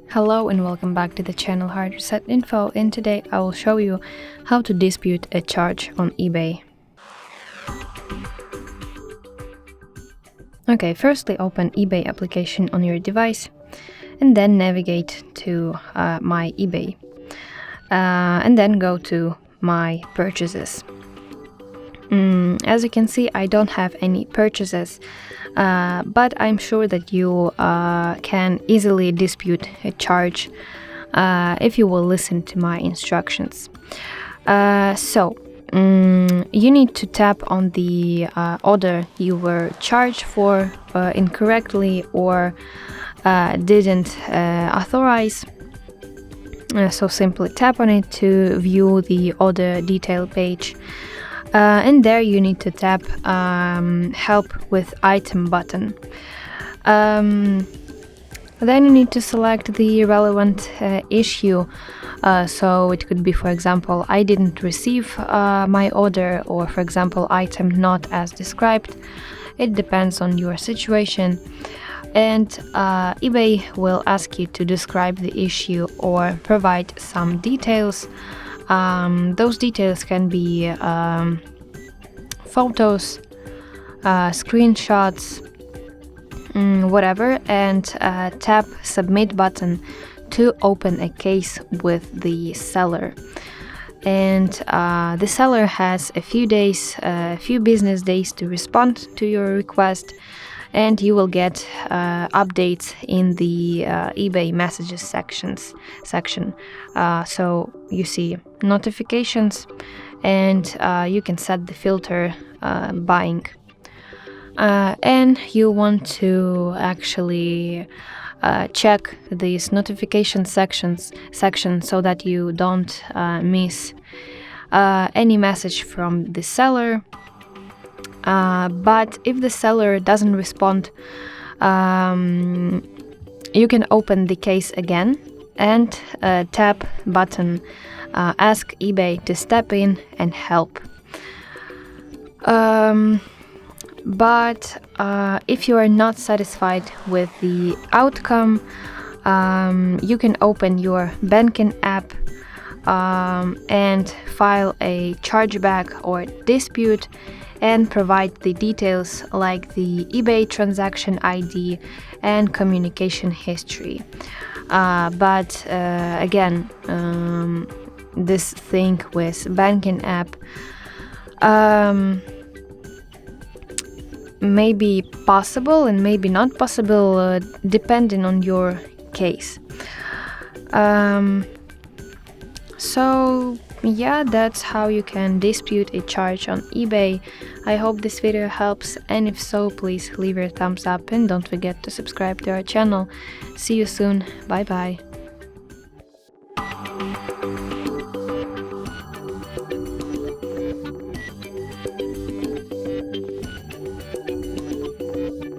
Hello and welcome back to the channel HardReset.Info, and today I will show you how to dispute a charge on eBay. Okay, firstly open eBay application on your device and then navigate to My eBay and then go to My Purchases. As you can see, I don't have any purchases, but I'm sure that you can easily dispute a charge if you will listen to my instructions. You need to tap on the order you were charged for incorrectly or didn't authorize. So simply tap on it to view the order detail page. And there you need to tap Help with Item button. Then you need to select the relevant issue. So it could be, for example, I didn't receive my order, or for example, item not as described. It depends on your situation. And eBay will ask you to describe the issue or provide some details. Those details can be photos, screenshots, whatever, and tap Submit button to open a case with the seller. And the seller has a few business days to respond to your request, and you will get updates in the eBay messages section. So you see notifications, and you can set the filter buying. And you want to actually check this notification section so that you don't miss any message from the seller. But if the seller doesn't respond, you can open the case again and tap button Ask eBay to step in and help. But if you are not satisfied with the outcome, you can open your banking app and file a chargeback or dispute and provide the details like the eBay transaction ID and communication history. But again, this thing with banking app may be possible and maybe not possible, depending on your case. So yeah, that's how you can dispute a charge on eBay. I hope this video helps, and if so, please leave your thumbs up and don't forget to subscribe to our channel. See you soon. Bye bye.